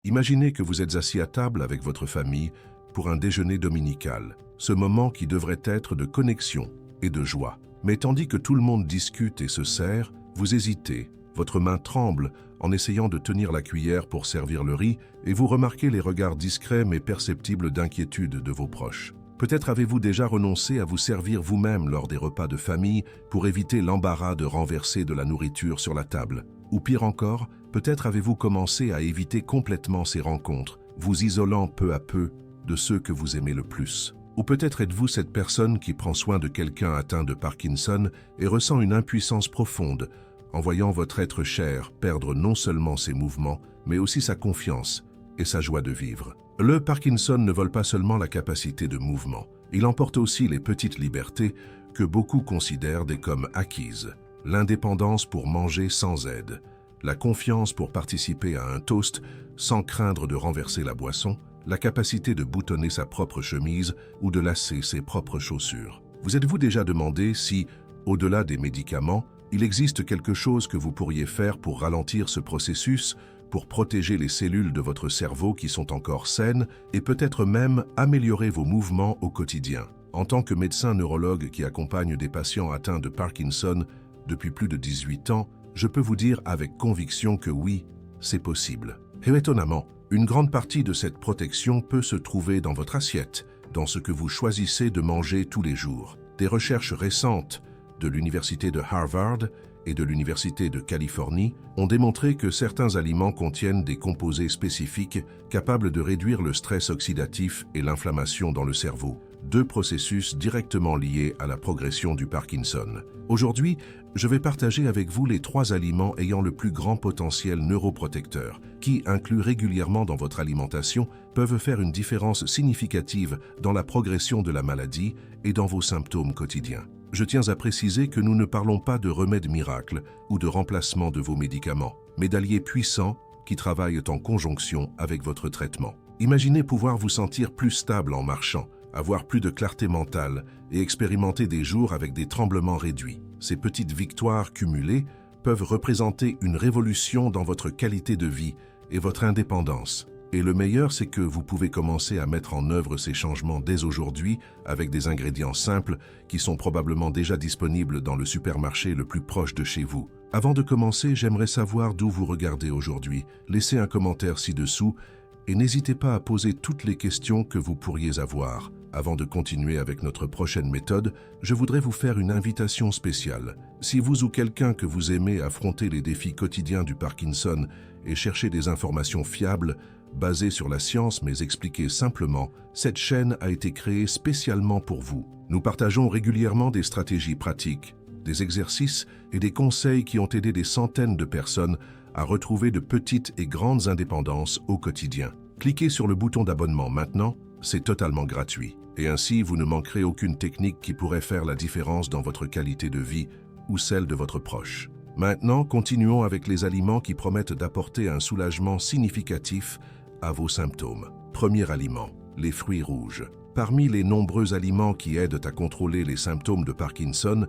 Imaginez que vous êtes assis à table avec votre famille pour un déjeuner dominical, ce moment qui devrait être de connexion et de joie. Mais tandis que tout le monde discute et se sert, vous hésitez, votre main tremble en essayant de tenir la cuillère pour servir le riz et vous remarquez les regards discrets mais perceptibles d'inquiétude de vos proches. Peut-être avez-vous déjà renoncé à vous servir vous-même lors des repas de famille pour éviter l'embarras de renverser de la nourriture sur la table. Ou pire encore, peut-être avez-vous commencé à éviter complètement ces rencontres, vous isolant peu à peu de ceux que vous aimez le plus. Ou peut-être êtes-vous cette personne qui prend soin de quelqu'un atteint de Parkinson et ressent une impuissance profonde en voyant votre être cher perdre non seulement ses mouvements, mais aussi sa confiance et sa joie de vivre. Le Parkinson ne vole pas seulement la capacité de mouvement, il emporte aussi les petites libertés que beaucoup considèrent comme acquises. L'indépendance pour manger sans aide, la confiance pour participer à un toast sans craindre de renverser la boisson, la capacité de boutonner sa propre chemise ou de lasser ses propres chaussures. Vous êtes-vous déjà demandé si, au-delà des médicaments, il existe quelque chose que vous pourriez faire pour ralentir ce processus, pour protéger les cellules de votre cerveau qui sont encore saines et peut-être même améliorer vos mouvements au quotidien? En tant que médecin neurologue qui accompagne des patients atteints de Parkinson depuis plus de 18 ans, je peux vous dire avec conviction que oui, c'est possible. Et étonnamment, une grande partie de cette protection peut se trouver dans votre assiette, dans ce que vous choisissez de manger tous les jours. Des recherches récentes de l'Université de Harvard et de l'Université de Californie ont démontré que certains aliments contiennent des composés spécifiques capables de réduire le stress oxydatif et l'inflammation dans le cerveau, deux processus directement liés à la progression du Parkinson. Aujourd'hui, je vais partager avec vous les 3 aliments ayant le plus grand potentiel neuroprotecteur, qui, inclus régulièrement dans votre alimentation, peuvent faire une différence significative dans la progression de la maladie et dans vos symptômes quotidiens. Je tiens à préciser que nous ne parlons pas de remèdes miracles ou de remplacement de vos médicaments, mais d'alliés puissants qui travaillent en conjonction avec votre traitement. Imaginez pouvoir vous sentir plus stable en marchant, avoir plus de clarté mentale et expérimenter des jours avec des tremblements réduits. Ces petites victoires cumulées peuvent représenter une révolution dans votre qualité de vie et votre indépendance. Et le meilleur, c'est que vous pouvez commencer à mettre en œuvre ces changements dès aujourd'hui avec des ingrédients simples qui sont probablement déjà disponibles dans le supermarché le plus proche de chez vous. Avant de commencer, j'aimerais savoir d'où vous regardez aujourd'hui. Laissez un commentaire ci-dessous et n'hésitez pas à poser toutes les questions que vous pourriez avoir. Avant de continuer avec notre prochaine méthode, je voudrais vous faire une invitation spéciale. Si vous ou quelqu'un que vous aimez affrontez les défis quotidiens du Parkinson et cherchez des informations fiables, basées sur la science mais expliquées simplement, cette chaîne a été créée spécialement pour vous. Nous partageons régulièrement des stratégies pratiques, des exercices et des conseils qui ont aidé des centaines de personnes à retrouver de petites et grandes indépendances au quotidien. Cliquez sur le bouton d'abonnement maintenant, c'est totalement gratuit. Et ainsi, vous ne manquerez aucune technique qui pourrait faire la différence dans votre qualité de vie ou celle de votre proche. Maintenant, continuons avec les aliments qui promettent d'apporter un soulagement significatif à vos symptômes. Premier aliment, les fruits rouges. Parmi les nombreux aliments qui aident à contrôler les symptômes de Parkinson,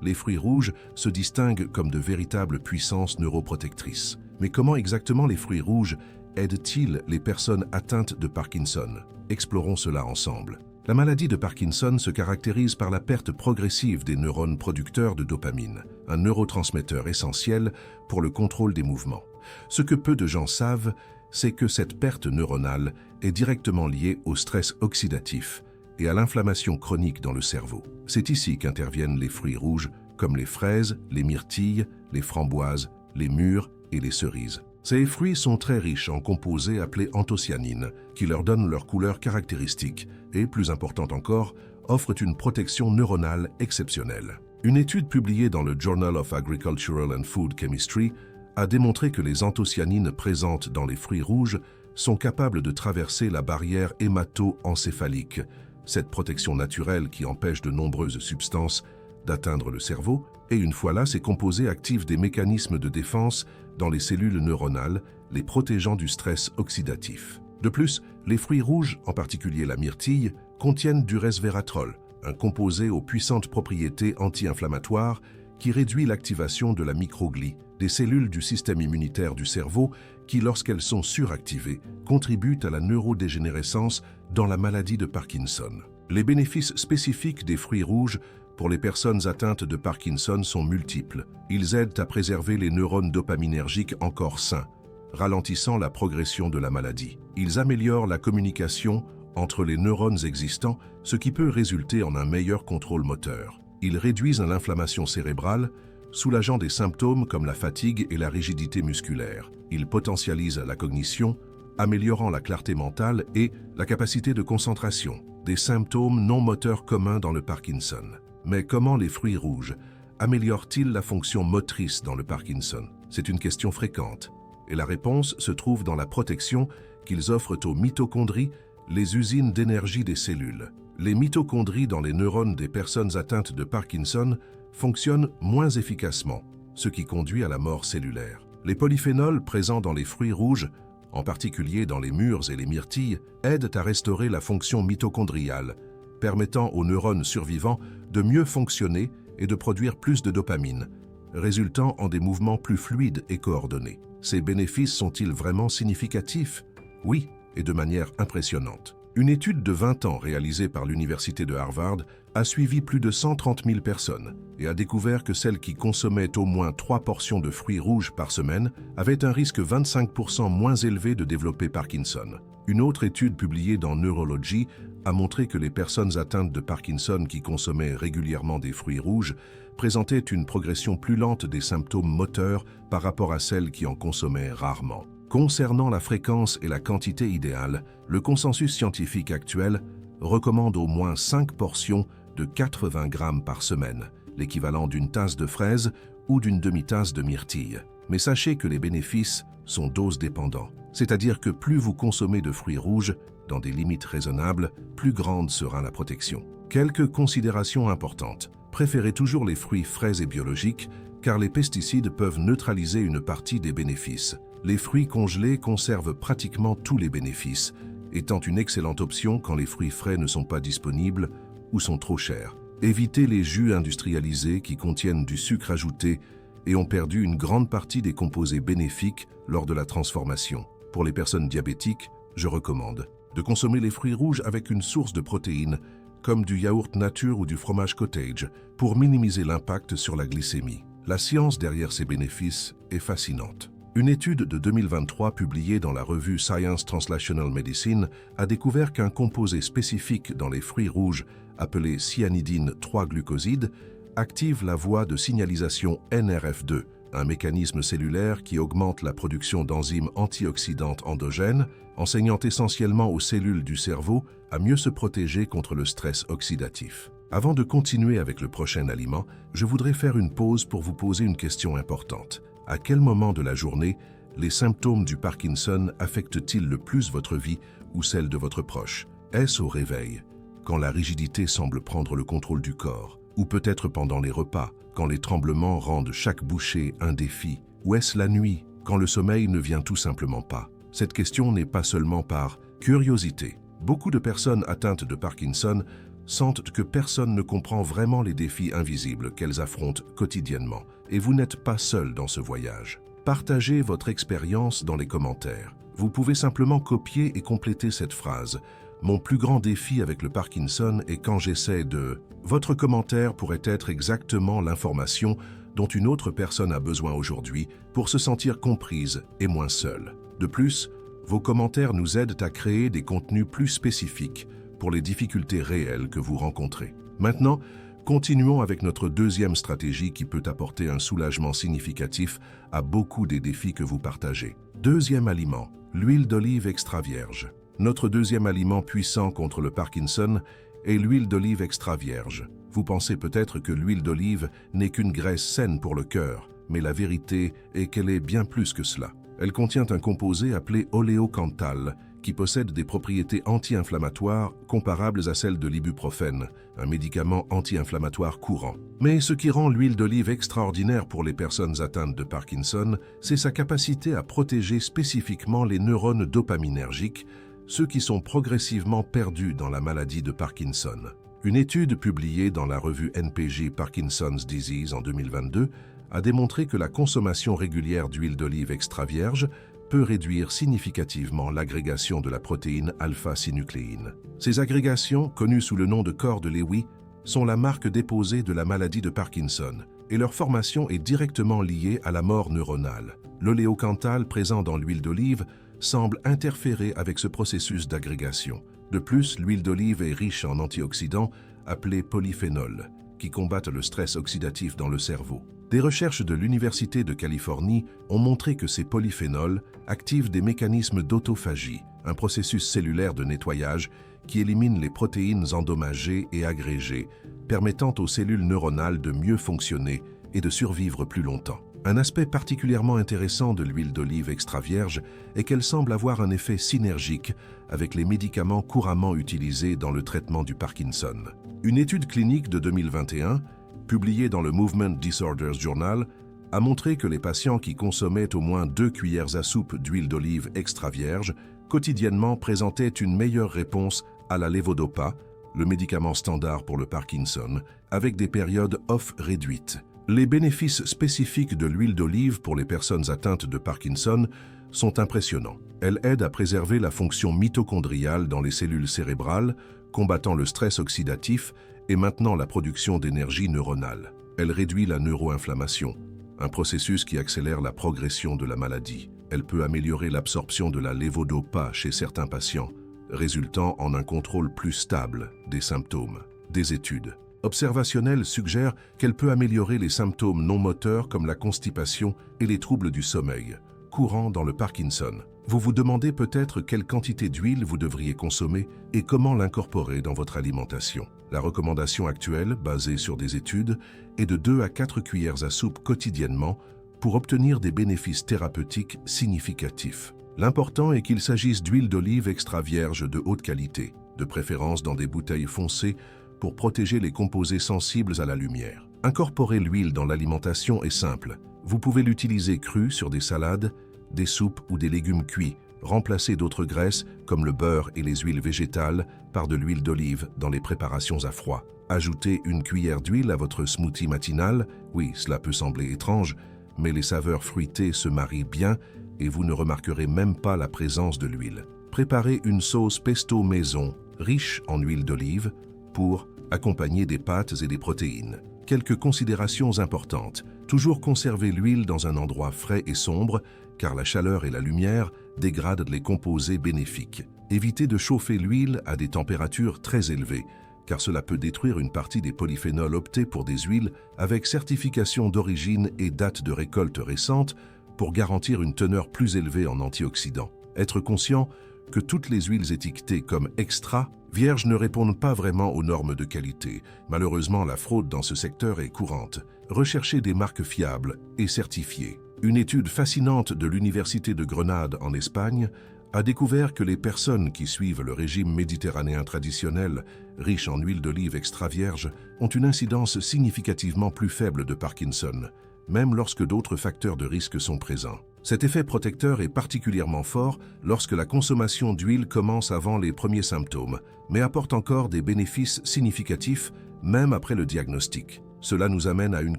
les fruits rouges se distinguent comme de véritables puissances neuroprotectrices. Mais comment exactement les fruits rouges aident-ils les personnes atteintes de Parkinson? Explorons cela ensemble. La maladie de Parkinson se caractérise par la perte progressive des neurones producteurs de dopamine, un neurotransmetteur essentiel pour le contrôle des mouvements. Ce que peu de gens savent, c'est que cette perte neuronale est directement liée au stress oxydatif et à l'inflammation chronique dans le cerveau. C'est ici qu'interviennent les fruits rouges, comme les fraises, les myrtilles, les framboises, les mûres et les cerises. Ces fruits sont très riches en composés appelés anthocyanines, qui leur donnent leur couleur caractéristique et, plus important encore, offrent une protection neuronale exceptionnelle. Une étude publiée dans le Journal of Agricultural and Food Chemistry a démontré que les anthocyanines présentes dans les fruits rouges sont capables de traverser la barrière hémato-encéphalique, cette protection naturelle qui empêche de nombreuses substances d'atteindre le cerveau, et une fois là, ces composés activent des mécanismes de défense dans les cellules neuronales, les protégeant du stress oxydatif. De plus, les fruits rouges, en particulier la myrtille, contiennent du resveratrol, un composé aux puissantes propriétés anti-inflammatoires qui réduit l'activation de la microglie, des cellules du système immunitaire du cerveau qui, lorsqu'elles sont suractivées, contribuent à la neurodégénérescence dans la maladie de Parkinson. Les bénéfices spécifiques des fruits rouges pour les personnes atteintes de Parkinson sont multiples. Ils aident à préserver les neurones dopaminergiques encore sains, ralentissant la progression de la maladie. Ils améliorent la communication entre les neurones existants, ce qui peut résulter en un meilleur contrôle moteur. Ils réduisent l'inflammation cérébrale, soulageant des symptômes comme la fatigue et la rigidité musculaire. Ils potentialisent la cognition, améliorant la clarté mentale et la capacité de concentration, des symptômes non moteurs communs dans le Parkinson. Mais comment les fruits rouges améliorent-ils la fonction motrice dans le Parkinson? C'est une question fréquente, et la réponse se trouve dans la protection qu'ils offrent aux mitochondries, les usines d'énergie des cellules. Les mitochondries dans les neurones des personnes atteintes de Parkinson fonctionnent moins efficacement, ce qui conduit à la mort cellulaire. Les polyphénols présents dans les fruits rouges, en particulier dans les mûres et les myrtilles, aident à restaurer la fonction mitochondriale, permettant aux neurones survivants de mieux fonctionner et de produire plus de dopamine, résultant en des mouvements plus fluides et coordonnés. Ces bénéfices sont-ils vraiment significatifs? Oui, et de manière impressionnante. Une étude de 20 ans réalisée par l'Université de Harvard a suivi plus de 130 000 personnes et a découvert que celles qui consommaient au moins 3 portions de fruits rouges par semaine avaient un risque 25% moins élevé de développer Parkinson. Une autre étude publiée dans Neurology a montré que les personnes atteintes de Parkinson qui consommaient régulièrement des fruits rouges présentaient une progression plus lente des symptômes moteurs par rapport à celles qui en consommaient rarement. Concernant la fréquence et la quantité idéale, le consensus scientifique actuel recommande au moins 5 portions de 80 grammes par semaine, l'équivalent d'une tasse de fraises ou d'une demi-tasse de myrtille. Mais sachez que les bénéfices sont dose dépendants, c'est-à-dire que plus vous consommez de fruits rouges, dans des limites raisonnables, plus grande sera la protection. Quelques considérations importantes. Préférez toujours les fruits frais et biologiques, car les pesticides peuvent neutraliser une partie des bénéfices. Les fruits congelés conservent pratiquement tous les bénéfices, étant une excellente option quand les fruits frais ne sont pas disponibles ou sont trop chers. Évitez les jus industrialisés qui contiennent du sucre ajouté et ont perdu une grande partie des composés bénéfiques lors de la transformation. Pour les personnes diabétiques, je recommande de consommer les fruits rouges avec une source de protéines, comme du yaourt nature ou du fromage cottage, pour minimiser l'impact sur la glycémie. La science derrière ces bénéfices est fascinante. Une étude de 2023 publiée dans la revue Science Translational Medicine a découvert qu'un composé spécifique dans les fruits rouges, appelé cyanidine 3-glucoside, active la voie de signalisation NRF2, un mécanisme cellulaire qui augmente la production d'enzymes antioxydantes endogènes, enseignant essentiellement aux cellules du cerveau à mieux se protéger contre le stress oxydatif. Avant de continuer avec le prochain aliment, je voudrais faire une pause pour vous poser une question importante. À quel moment de la journée les symptômes du Parkinson affectent-ils le plus votre vie ou celle de votre proche? Est-ce au réveil, quand la rigidité semble prendre le contrôle du corps, ou peut-être pendant les repas, quand les tremblements rendent chaque bouchée un défi, ou est-ce la nuit, quand le sommeil ne vient tout simplement pas? Cette question n'est pas seulement par curiosité. Beaucoup de personnes atteintes de Parkinson sentent que personne ne comprend vraiment les défis invisibles qu'elles affrontent quotidiennement. Et vous n'êtes pas seul dans ce voyage. Partagez votre expérience dans les commentaires. Vous pouvez simplement copier et compléter cette phrase. Mon plus grand défi avec le Parkinson est quand j'essaie de... Votre commentaire pourrait être exactement l'information dont une autre personne a besoin aujourd'hui pour se sentir comprise et moins seule. De plus, vos commentaires nous aident à créer des contenus plus spécifiques pour les difficultés réelles que vous rencontrez. Maintenant, continuons avec notre deuxième stratégie qui peut apporter un soulagement significatif à beaucoup des défis que vous partagez. Deuxième aliment, l'huile d'olive extra vierge. Notre deuxième aliment puissant contre le Parkinson est l'huile d'olive extra vierge. Vous pensez peut-être que l'huile d'olive n'est qu'une graisse saine pour le cœur, mais la vérité est qu'elle est bien plus que cela. Elle contient un composé appelé oléocanthal, qui possède des propriétés anti-inflammatoires comparables à celles de l'ibuprofène, un médicament anti-inflammatoire courant. Mais ce qui rend l'huile d'olive extraordinaire pour les personnes atteintes de Parkinson, c'est sa capacité à protéger spécifiquement les neurones dopaminergiques, ceux qui sont progressivement perdus dans la maladie de Parkinson. Une étude publiée dans la revue NPJ Parkinson's Disease en 2022 a démontré que la consommation régulière d'huile d'olive extra vierge peut réduire significativement l'agrégation de la protéine alpha-synucléine. Ces agrégations, connues sous le nom de corps de Lewy, sont la marque déposée de la maladie de Parkinson, et leur formation est directement liée à la mort neuronale. L'oléocanthal présent dans l'huile d'olive semble interférer avec ce processus d'agrégation. De plus, l'huile d'olive est riche en antioxydants appelés polyphénols, qui combattent le stress oxydatif dans le cerveau. Des recherches de l'Université de Californie ont montré que ces polyphénols activent des mécanismes d'autophagie, un processus cellulaire de nettoyage qui élimine les protéines endommagées et agrégées, permettant aux cellules neuronales de mieux fonctionner et de survivre plus longtemps. Un aspect particulièrement intéressant de l'huile d'olive extra vierge est qu'elle semble avoir un effet synergique avec les médicaments couramment utilisés dans le traitement du Parkinson. Une étude clinique de 2021, publiée dans le Movement Disorders Journal, a montré que les patients qui consommaient au moins 2 cuillères à soupe d'huile d'olive extra vierge quotidiennement présentaient une meilleure réponse à la levodopa, le médicament standard pour le Parkinson, avec des périodes off réduites. Les bénéfices spécifiques de l'huile d'olive pour les personnes atteintes de Parkinson sont impressionnants. Elle aide à préserver la fonction mitochondriale dans les cellules cérébrales, combattant le stress oxydatif et maintenant la production d'énergie neuronale. Elle réduit la neuroinflammation, un processus qui accélère la progression de la maladie. Elle peut améliorer l'absorption de la levodopa chez certains patients, résultant en un contrôle plus stable des symptômes. Des études observationnelles suggèrent qu'elle peut améliorer les symptômes non moteurs comme la constipation et les troubles du sommeil, courants dans le Parkinson. Vous vous demandez peut-être quelle quantité d'huile vous devriez consommer et comment l'incorporer dans votre alimentation. La recommandation actuelle, basée sur des études, est de 2 à 4 cuillères à soupe quotidiennement pour obtenir des bénéfices thérapeutiques significatifs. L'important est qu'il s'agisse d'huile d'olive extra vierge de haute qualité, de préférence dans des bouteilles foncées pour protéger les composés sensibles à la lumière. Incorporer l'huile dans l'alimentation est simple. Vous pouvez l'utiliser crue sur des salades, des soupes ou des légumes cuits, remplacer d'autres graisses comme le beurre et les huiles végétales par de l'huile d'olive dans les préparations à froid. Ajoutez une cuillère d'huile à votre smoothie matinal. Oui, cela peut sembler étrange, mais les saveurs fruitées se marient bien et vous ne remarquerez même pas la présence de l'huile. Préparez une sauce pesto maison, riche en huile d'olive, pour accompagner des pâtes et des protéines. Quelques considérations importantes. Toujours conserver l'huile dans un endroit frais et sombre, car la chaleur et la lumière dégradent les composés bénéfiques. Évitez de chauffer l'huile à des températures très élevées, car cela peut détruire une partie des polyphénols. Optés pour des huiles avec certification d'origine et date de récolte récente pour garantir une teneur plus élevée en antioxydants. Être conscient que toutes les huiles étiquetées comme extra vierges ne répondent pas vraiment aux normes de qualité. Malheureusement, la fraude dans ce secteur est courante. Recherchez des marques fiables et certifiées. Une étude fascinante de l'Université de Grenade en Espagne a découvert que les personnes qui suivent le régime méditerranéen traditionnel, riche en huile d'olive extra vierge, ont une incidence significativement plus faible de Parkinson, même lorsque d'autres facteurs de risque sont présents. Cet effet protecteur est particulièrement fort lorsque la consommation d'huile commence avant les premiers symptômes, mais apporte encore des bénéfices significatifs même après le diagnostic. Cela nous amène à une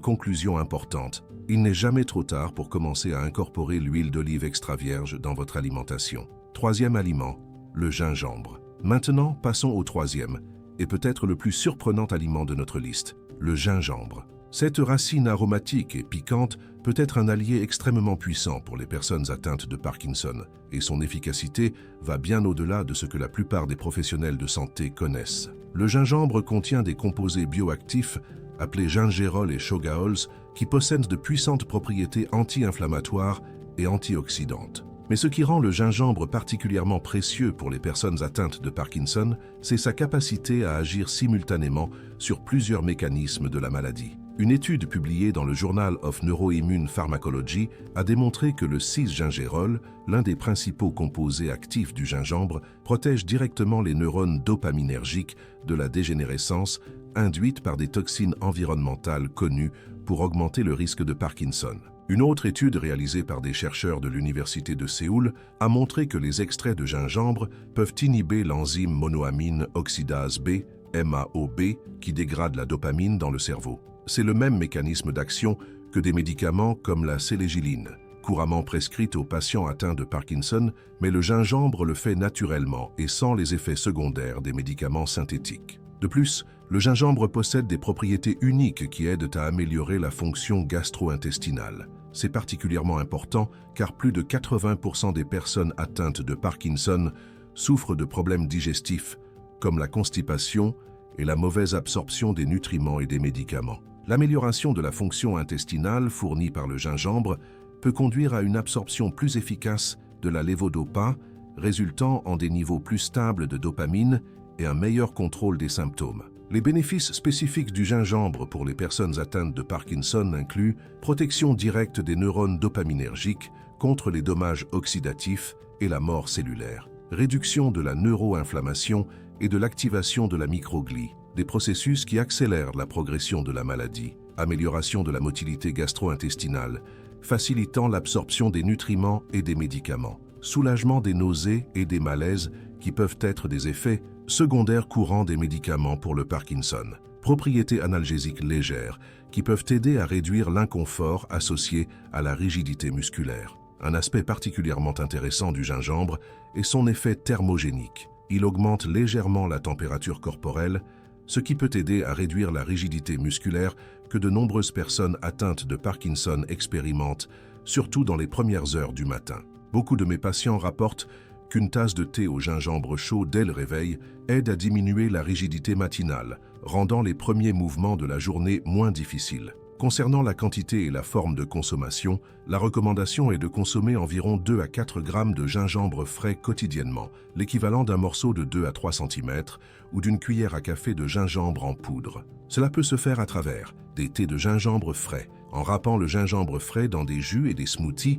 conclusion importante. Il n'est jamais trop tard pour commencer à incorporer l'huile d'olive extra vierge dans votre alimentation. Troisième aliment, le gingembre. Maintenant, passons au troisième, et peut-être le plus surprenant aliment de notre liste, le gingembre. Cette racine aromatique et piquante peut être un allié extrêmement puissant pour les personnes atteintes de Parkinson, et son efficacité va bien au-delà de ce que la plupart des professionnels de santé connaissent. Le gingembre contient des composés bioactifs appelés gingerol et shogaols qui possèdent de puissantes propriétés anti-inflammatoires et antioxydantes. Mais ce qui rend le gingembre particulièrement précieux pour les personnes atteintes de Parkinson, c'est sa capacité à agir simultanément sur plusieurs mécanismes de la maladie. Une étude publiée dans le Journal of Neuroimmune Pharmacology a démontré que le 6-gingérol, l'un des principaux composés actifs du gingembre, protège directement les neurones dopaminergiques de la dégénérescence induite par des toxines environnementales connues pour augmenter le risque de Parkinson. Une autre étude réalisée par des chercheurs de l'Université de Séoul a montré que les extraits de gingembre peuvent inhiber l'enzyme monoamine oxydase B, MAOB, qui dégrade la dopamine dans le cerveau. C'est le même mécanisme d'action que des médicaments comme la sélégiline, couramment prescrite aux patients atteints de Parkinson, mais le gingembre le fait naturellement et sans les effets secondaires des médicaments synthétiques. De plus, le gingembre possède des propriétés uniques qui aident à améliorer la fonction gastro-intestinale. C'est particulièrement important car plus de 80% des personnes atteintes de Parkinson souffrent de problèmes digestifs comme la constipation et la mauvaise absorption des nutriments et des médicaments. L'amélioration de la fonction intestinale fournie par le gingembre peut conduire à une absorption plus efficace de la lévodopa, résultant en des niveaux plus stables de dopamine et un meilleur contrôle des symptômes. Les bénéfices spécifiques du gingembre pour les personnes atteintes de Parkinson incluent protection directe des neurones dopaminergiques contre les dommages oxydatifs et la mort cellulaire, réduction de la neuroinflammation et de l'activation de la microglie, des processus qui accélèrent la progression de la maladie, amélioration de la motilité gastro-intestinale, facilitant l'absorption des nutriments et des médicaments, soulagement des nausées et des malaises qui peuvent être des effets secondaires courants des médicaments pour le Parkinson, propriétés analgésiques légères qui peuvent aider à réduire l'inconfort associé à la rigidité musculaire. Un aspect particulièrement intéressant du gingembre est son effet thermogénique. Il augmente légèrement la température corporelle, ce qui peut aider à réduire la rigidité musculaire que de nombreuses personnes atteintes de Parkinson expérimentent, surtout dans les premières heures du matin. Beaucoup de mes patients rapportent qu'une tasse de thé au gingembre chaud dès le réveil aide à diminuer la rigidité matinale, rendant les premiers mouvements de la journée moins difficiles. Concernant la quantité et la forme de consommation, la recommandation est de consommer environ 2 à 4 grammes de gingembre frais quotidiennement, l'équivalent d'un morceau de 2 à 3 cm ou d'une cuillère à café de gingembre en poudre. Cela peut se faire à travers des thés de gingembre frais, en râpant le gingembre frais dans des jus et des smoothies,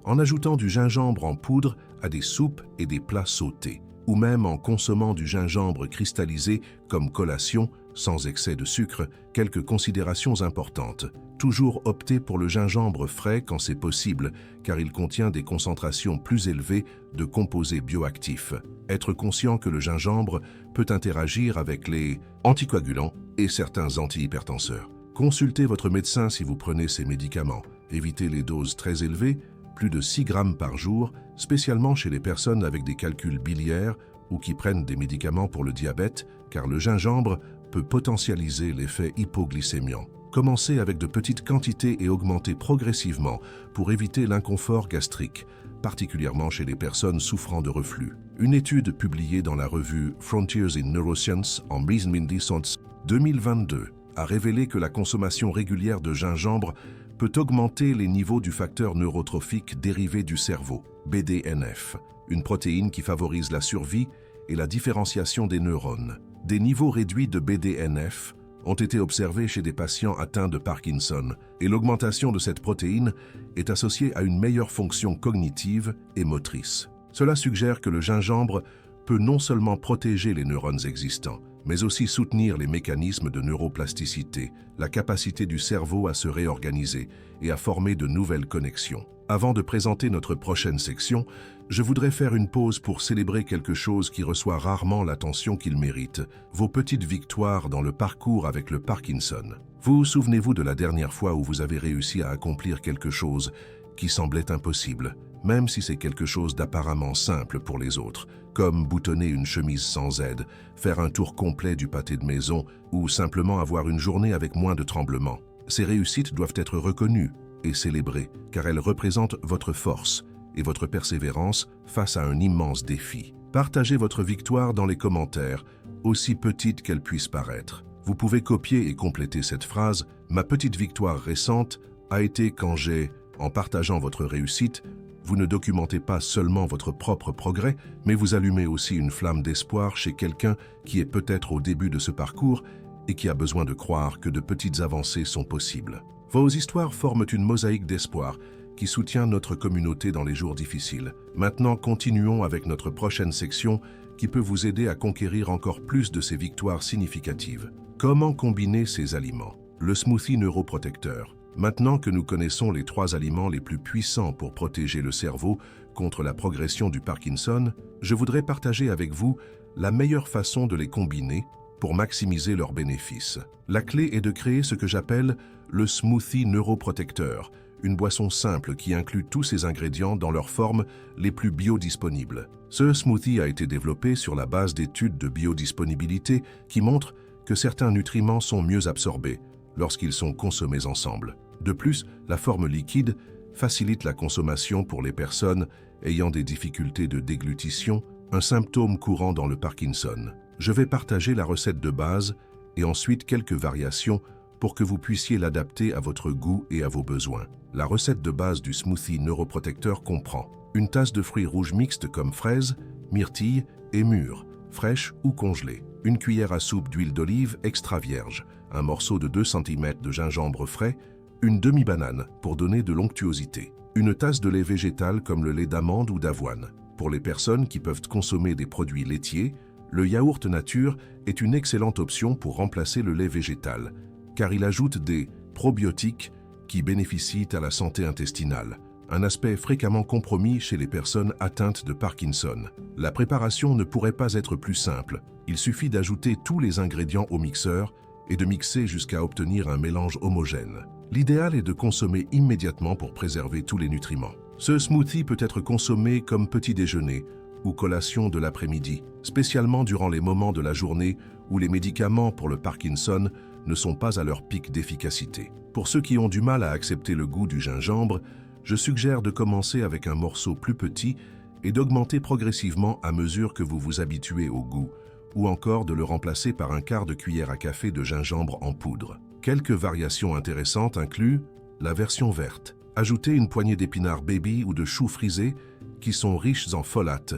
en ajoutant du gingembre en poudre à des soupes et des plats sautés, ou même en consommant du gingembre cristallisé comme collation, sans excès de sucre. Quelques considérations importantes. Toujours opter pour le gingembre frais quand c'est possible, car il contient des concentrations plus élevées de composés bioactifs. Être conscient que le gingembre peut interagir avec les anticoagulants et certains antihypertenseurs. Consultez votre médecin si vous prenez ces médicaments. Évitez les doses très élevées, plus de 6 grammes par jour, spécialement chez les personnes avec des calculs biliaires ou qui prennent des médicaments pour le diabète, car le gingembre peut potentialiser l'effet hypoglycémiant. Commencez avec de petites quantités et augmentez progressivement pour éviter l'inconfort gastrique, particulièrement chez les personnes souffrant de reflux. Une étude publiée dans la revue Frontiers in Neuroscience en 2022 a révélé que la consommation régulière de gingembre peut augmenter les niveaux du facteur neurotrophique dérivé du cerveau, BDNF, une protéine qui favorise la survie et la différenciation des neurones. Des niveaux réduits de BDNF ont été observés chez des patients atteints de Parkinson et l'augmentation de cette protéine est associée à une meilleure fonction cognitive et motrice. Cela suggère que le gingembre peut non seulement protéger les neurones existants, mais aussi soutenir les mécanismes de neuroplasticité, la capacité du cerveau à se réorganiser et à former de nouvelles connexions. Avant de présenter notre prochaine section, je voudrais faire une pause pour célébrer quelque chose qui reçoit rarement l'attention qu'il mérite, vos petites victoires dans le parcours avec le Parkinson. Vous souvenez-vous de la dernière fois où vous avez réussi à accomplir quelque chose qui semblait impossible, même si c'est quelque chose d'apparemment simple pour les autres, comme boutonner une chemise sans aide, faire un tour complet du pâté de maison ou simplement avoir une journée avec moins de tremblements. Ces réussites doivent être reconnues et célébrées, car elles représentent votre force et votre persévérance face à un immense défi. Partagez votre victoire dans les commentaires, aussi petite qu'elle puisse paraître. Vous pouvez copier et compléter cette phrase « Ma petite victoire récente a été quand j'ai… » En partageant votre réussite, vous ne documentez pas seulement votre propre progrès, mais vous allumez aussi une flamme d'espoir chez quelqu'un qui est peut-être au début de ce parcours et qui a besoin de croire que de petites avancées sont possibles. Vos histoires forment une mosaïque d'espoir qui soutient notre communauté dans les jours difficiles. Maintenant, continuons avec notre prochaine section qui peut vous aider à conquérir encore plus de ces victoires significatives. Comment combiner ces aliments? Le smoothie neuroprotecteur. Maintenant que nous connaissons les 3 aliments les plus puissants pour protéger le cerveau contre la progression du Parkinson, je voudrais partager avec vous la meilleure façon de les combiner pour maximiser leurs bénéfices. La clé est de créer ce que j'appelle le smoothie neuroprotecteur, une boisson simple qui inclut tous ces ingrédients dans leurs formes les plus biodisponibles. Ce smoothie a été développé sur la base d'études de biodisponibilité qui montrent que certains nutriments sont mieux absorbés lorsqu'ils sont consommés ensemble. De plus, la forme liquide facilite la consommation pour les personnes ayant des difficultés de déglutition, un symptôme courant dans le Parkinson. Je vais partager la recette de base et ensuite quelques variations pour que vous puissiez l'adapter à votre goût et à vos besoins. La recette de base du smoothie neuroprotecteur comprend une tasse de fruits rouges mixtes comme fraises, myrtilles et mûres, fraîches ou congelées, une cuillère à soupe d'huile d'olive extra vierge, un morceau de 2 cm de gingembre frais, une demi-banane pour donner de l'onctuosité, une tasse de lait végétal comme le lait d'amande ou d'avoine. Pour les personnes qui peuvent consommer des produits laitiers, le yaourt nature est une excellente option pour remplacer le lait végétal, car il ajoute des probiotiques qui bénéficient à la santé intestinale, un aspect fréquemment compromis chez les personnes atteintes de Parkinson. La préparation ne pourrait pas être plus simple. Il suffit d'ajouter tous les ingrédients au mixeur et de mixer jusqu'à obtenir un mélange homogène. L'idéal est de consommer immédiatement pour préserver tous les nutriments. Ce smoothie peut être consommé comme petit déjeuner ou collation de l'après-midi, spécialement durant les moments de la journée où les médicaments pour le Parkinson ne sont pas à leur pic d'efficacité. Pour ceux qui ont du mal à accepter le goût du gingembre, je suggère de commencer avec un morceau plus petit et d'augmenter progressivement à mesure que vous vous habituez au goût, ou encore de le remplacer par un quart de cuillère à café de gingembre en poudre. Quelques variations intéressantes incluent la version verte. Ajoutez une poignée d'épinards baby ou de choux frisés qui sont riches en folate,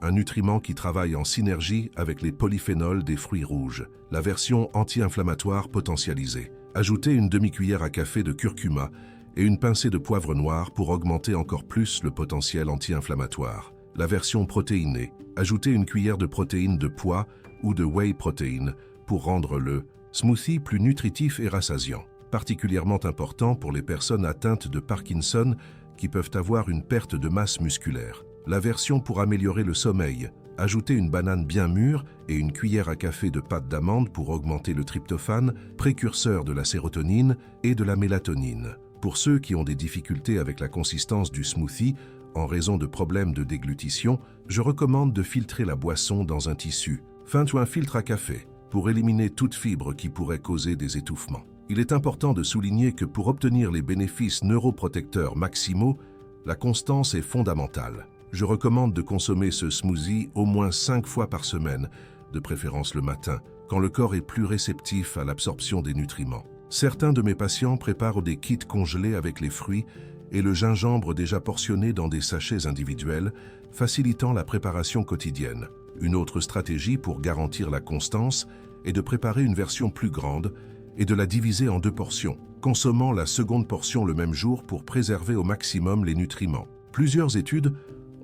un nutriment qui travaille en synergie avec les polyphénols des fruits rouges. La version anti-inflammatoire potentialisée. Ajoutez une demi-cuillère à café de curcuma et une pincée de poivre noir pour augmenter encore plus le potentiel anti-inflammatoire. La version protéinée. Ajoutez une cuillère de protéines de pois ou de whey protein pour rendre le smoothie plus nutritif et rassasiant. Particulièrement important pour les personnes atteintes de Parkinson qui peuvent avoir une perte de masse musculaire. La version pour améliorer le sommeil. Ajoutez une banane bien mûre et une cuillère à café de pâte d'amande pour augmenter le tryptophane, précurseur de la sérotonine et de la mélatonine. Pour ceux qui ont des difficultés avec la consistance du smoothie, en raison de problèmes de déglutition, je recommande de filtrer la boisson dans un tissu, fin ou un filtre à café, pour éliminer toute fibre qui pourrait causer des étouffements. Il est important de souligner que pour obtenir les bénéfices neuroprotecteurs maximaux, la constance est fondamentale. Je recommande de consommer ce smoothie au moins 5 fois par semaine, de préférence le matin, quand le corps est plus réceptif à l'absorption des nutriments. Certains de mes patients préparent des kits congelés avec les fruits et le gingembre déjà portionné dans des sachets individuels, facilitant la préparation quotidienne. Une autre stratégie pour garantir la constance est de préparer une version plus grande et de la diviser en 2 portions, consommant la seconde portion le même jour pour préserver au maximum les nutriments. Plusieurs études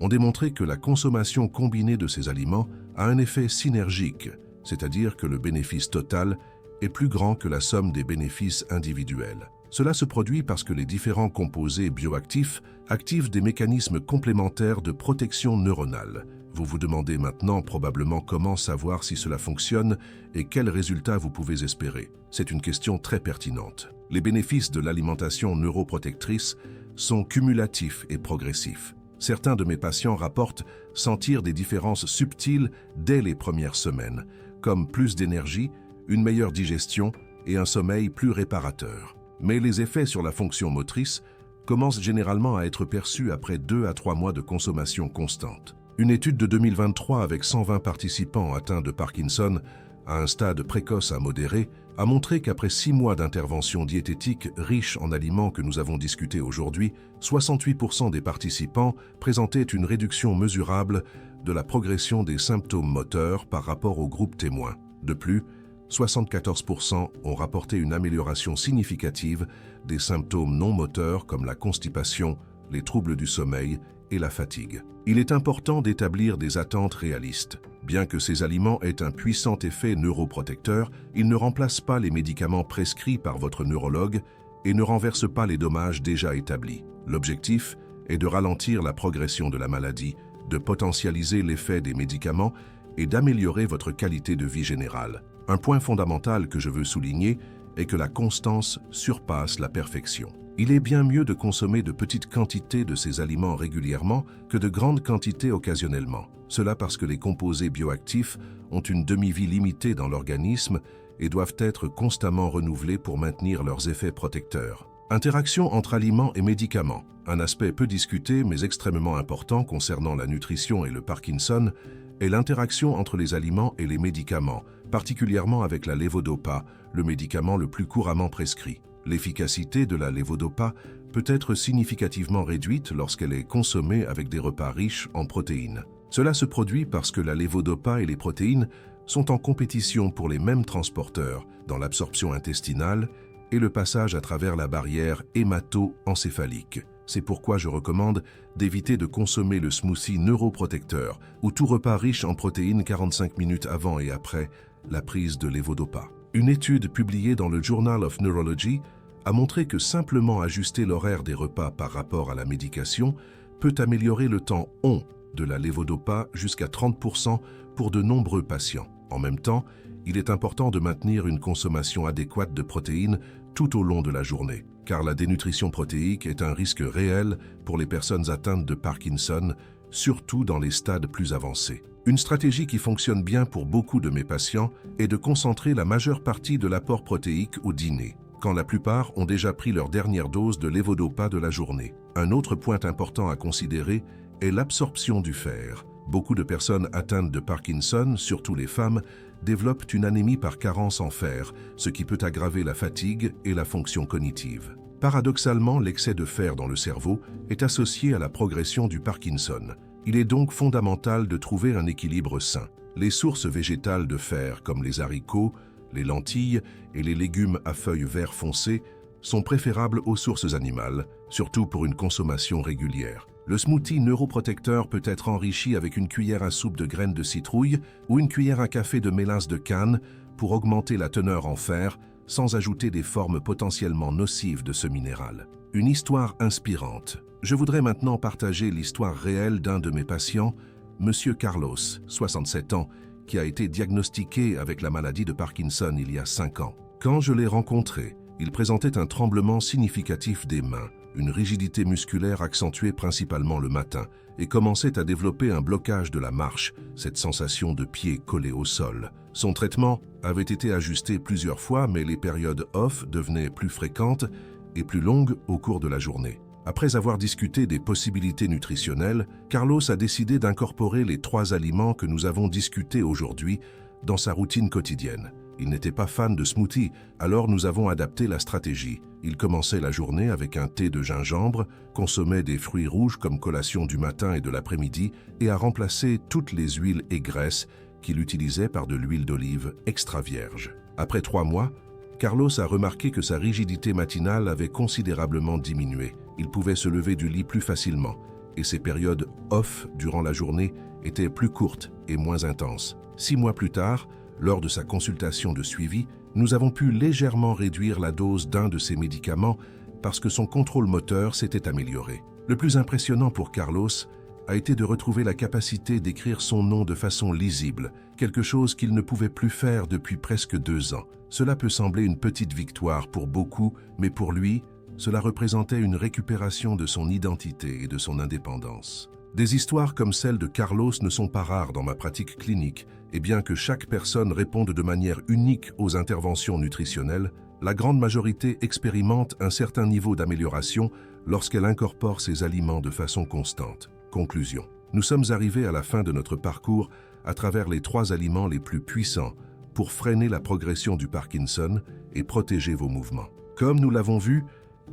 ont démontré que la consommation combinée de ces aliments a un effet synergique, c'est-à-dire que le bénéfice total est plus grand que la somme des bénéfices individuels. Cela se produit parce que les différents composés bioactifs activent des mécanismes complémentaires de protection neuronale. Vous vous demandez maintenant probablement comment savoir si cela fonctionne et quels résultats vous pouvez espérer. C'est une question très pertinente. Les bénéfices de l'alimentation neuroprotectrice sont cumulatifs et progressifs. Certains de mes patients rapportent sentir des différences subtiles dès les premières semaines, comme plus d'énergie, une meilleure digestion et un sommeil plus réparateur. Mais les effets sur la fonction motrice commencent généralement à être perçus après 2 à 3 mois de consommation constante. Une étude de 2023 avec 120 participants atteints de Parkinson à un stade précoce à modéré a montré qu'après 6 mois d'intervention diététique riche en aliments que nous avons discuté aujourd'hui, 68% des participants présentaient une réduction mesurable de la progression des symptômes moteurs par rapport au groupe témoin. De plus, 74% ont rapporté une amélioration significative des symptômes non moteurs comme la constipation, les troubles du sommeil et la fatigue. Il est important d'établir des attentes réalistes. Bien que ces aliments aient un puissant effet neuroprotecteur, ils ne remplacent pas les médicaments prescrits par votre neurologue et ne renversent pas les dommages déjà établis. L'objectif est de ralentir la progression de la maladie, de potentialiser l'effet des médicaments et d'améliorer votre qualité de vie générale. Un point fondamental que je veux souligner est que la constance surpasse la perfection. Il est bien mieux de consommer de petites quantités de ces aliments régulièrement que de grandes quantités occasionnellement. Cela parce que les composés bioactifs ont une demi-vie limitée dans l'organisme et doivent être constamment renouvelés pour maintenir leurs effets protecteurs. Interaction entre aliments et médicaments. Un aspect peu discuté mais extrêmement important concernant la nutrition et le Parkinson est l'interaction entre les aliments et les médicaments, particulièrement avec la levodopa, le médicament le plus couramment prescrit. L'efficacité de la levodopa peut être significativement réduite lorsqu'elle est consommée avec des repas riches en protéines. Cela se produit parce que la levodopa et les protéines sont en compétition pour les mêmes transporteurs dans l'absorption intestinale et le passage à travers la barrière hémato-encéphalique. C'est pourquoi je recommande d'éviter de consommer le smoothie neuroprotecteur ou tout repas riche en protéines 45 minutes avant et après la prise de levodopa. Une étude publiée dans le Journal of Neurology a montré que simplement ajuster l'horaire des repas par rapport à la médication peut améliorer le temps on de la levodopa jusqu'à 30% pour de nombreux patients. En même temps, il est important de maintenir une consommation adéquate de protéines tout au long de la journée, car la dénutrition protéique est un risque réel pour les personnes atteintes de Parkinson, surtout dans les stades plus avancés. Une stratégie qui fonctionne bien pour beaucoup de mes patients est de concentrer la majeure partie de l'apport protéique au dîner, quand la plupart ont déjà pris leur dernière dose de levodopa de la journée. Un autre point important à considérer est l'absorption du fer. Beaucoup de personnes atteintes de Parkinson, surtout les femmes, développent une anémie par carence en fer, ce qui peut aggraver la fatigue et la fonction cognitive. Paradoxalement, l'excès de fer dans le cerveau est associé à la progression du Parkinson. Il est donc fondamental de trouver un équilibre sain. Les sources végétales de fer, comme les haricots, les lentilles et les légumes à feuilles vert foncé, sont préférables aux sources animales, surtout pour une consommation régulière. Le smoothie neuroprotecteur peut être enrichi avec une cuillère à soupe de graines de citrouille ou une cuillère à café de mélasse de canne pour augmenter la teneur en fer sans ajouter des formes potentiellement nocives de ce minéral. Une histoire inspirante. Je voudrais maintenant partager l'histoire réelle d'un de mes patients, Monsieur Carlos, 67 ans, qui a été diagnostiqué avec la maladie de Parkinson il y a 5 ans. Quand je l'ai rencontré, il présentait un tremblement significatif des mains, une rigidité musculaire accentuée principalement le matin, et commençait à développer un blocage de la marche, cette sensation de pied collé au sol. Son traitement avait été ajusté plusieurs fois, mais les périodes off devenaient plus fréquentes et plus longues au cours de la journée. Après avoir discuté des possibilités nutritionnelles, Carlos a décidé d'incorporer les 3 aliments que nous avons discutés aujourd'hui dans sa routine quotidienne. Il n'était pas fan de smoothie, alors nous avons adapté la stratégie. Il commençait la journée avec un thé de gingembre, consommait des fruits rouges comme collation du matin et de l'après-midi et a remplacé toutes les huiles et graisses qu'il utilisait par de l'huile d'olive extra vierge. Après 3 mois, Carlos a remarqué que sa rigidité matinale avait considérablement diminué. Il pouvait se lever du lit plus facilement et ses périodes off durant la journée étaient plus courtes et moins intenses. 6 mois plus tard, lors de sa consultation de suivi, nous avons pu légèrement réduire la dose d'un de ses médicaments parce que son contrôle moteur s'était amélioré. Le plus impressionnant pour Carlos a été de retrouver la capacité d'écrire son nom de façon lisible, quelque chose qu'il ne pouvait plus faire depuis presque 2 ans. Cela peut sembler une petite victoire pour beaucoup, mais pour lui, cela représentait une récupération de son identité et de son indépendance. Des histoires comme celle de Carlos ne sont pas rares dans ma pratique clinique, et bien que chaque personne réponde de manière unique aux interventions nutritionnelles, la grande majorité expérimente un certain niveau d'amélioration lorsqu'elle incorpore ces aliments de façon constante. Conclusion. Nous sommes arrivés à la fin de notre parcours à travers les 3 aliments les plus puissants pour freiner la progression du Parkinson et protéger vos mouvements. Comme nous l'avons vu,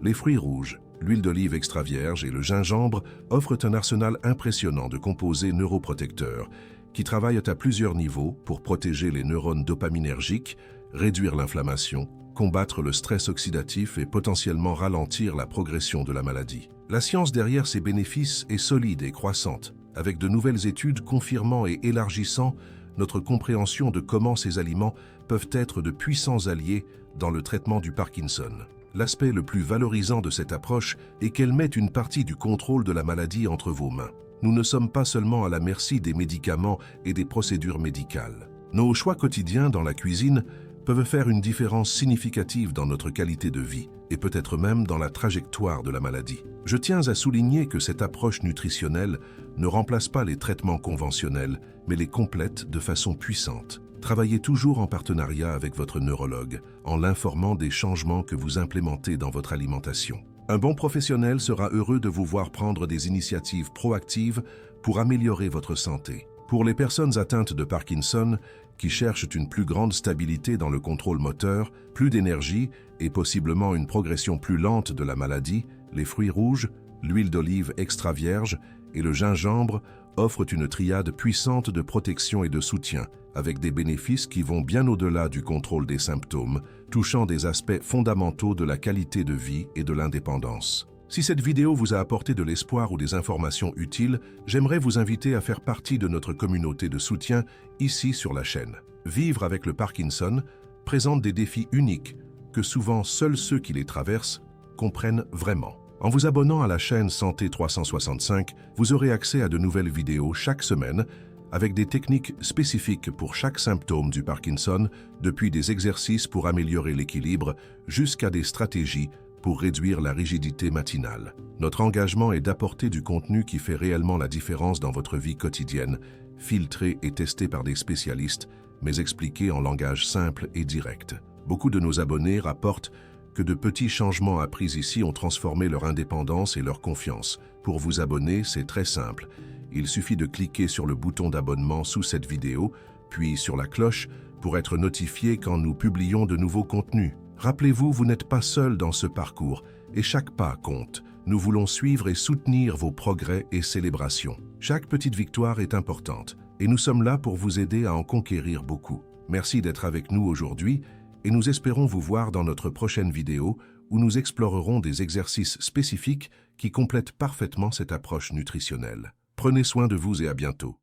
les fruits rouges, l'huile d'olive extra vierge et le gingembre offrent un arsenal impressionnant de composés neuroprotecteurs qui travaillent à plusieurs niveaux pour protéger les neurones dopaminergiques, réduire l'inflammation, combattre le stress oxydatif et potentiellement ralentir la progression de la maladie. La science derrière ces bénéfices est solide et croissante, avec de nouvelles études confirmant et élargissant notre compréhension de comment ces aliments peuvent être de puissants alliés dans le traitement du Parkinson. L'aspect le plus valorisant de cette approche est qu'elle met une partie du contrôle de la maladie entre vos mains. Nous ne sommes pas seulement à la merci des médicaments et des procédures médicales. Nos choix quotidiens dans la cuisine peuvent faire une différence significative dans notre qualité de vie et peut-être même dans la trajectoire de la maladie. Je tiens à souligner que cette approche nutritionnelle ne remplace pas les traitements conventionnels, mais les complète de façon puissante. Travaillez toujours en partenariat avec votre neurologue, en l'informant des changements que vous implémentez dans votre alimentation. Un bon professionnel sera heureux de vous voir prendre des initiatives proactives pour améliorer votre santé. Pour les personnes atteintes de Parkinson, qui cherchent une plus grande stabilité dans le contrôle moteur, plus d'énergie et possiblement une progression plus lente de la maladie, les fruits rouges, l'huile d'olive extra vierge et le gingembre offrent une triade puissante de protection et de soutien, avec des bénéfices qui vont bien au-delà du contrôle des symptômes, touchant des aspects fondamentaux de la qualité de vie et de l'indépendance. Si cette vidéo vous a apporté de l'espoir ou des informations utiles, j'aimerais vous inviter à faire partie de notre communauté de soutien ici sur la chaîne. Vivre avec le Parkinson présente des défis uniques que souvent seuls ceux qui les traversent comprennent vraiment. En vous abonnant à la chaîne Santé 365, vous aurez accès à de nouvelles vidéos chaque semaine avec des techniques spécifiques pour chaque symptôme du Parkinson, depuis des exercices pour améliorer l'équilibre jusqu'à des stratégies pour réduire la rigidité matinale. Notre engagement est d'apporter du contenu qui fait réellement la différence dans votre vie quotidienne, filtré et testé par des spécialistes, mais expliqué en langage simple et direct. Beaucoup de nos abonnés rapportent que de petits changements appris ici ont transformé leur indépendance et leur confiance. Pour vous abonner, c'est très simple. Il suffit de cliquer sur le bouton d'abonnement sous cette vidéo, puis sur la cloche pour être notifié quand nous publions de nouveaux contenus. Rappelez-vous, vous n'êtes pas seul dans ce parcours et chaque pas compte. Nous voulons suivre et soutenir vos progrès et célébrations. Chaque petite victoire est importante et nous sommes là pour vous aider à en conquérir beaucoup. Merci d'être avec nous aujourd'hui et nous espérons vous voir dans notre prochaine vidéo où nous explorerons des exercices spécifiques qui complètent parfaitement cette approche nutritionnelle. Prenez soin de vous et à bientôt.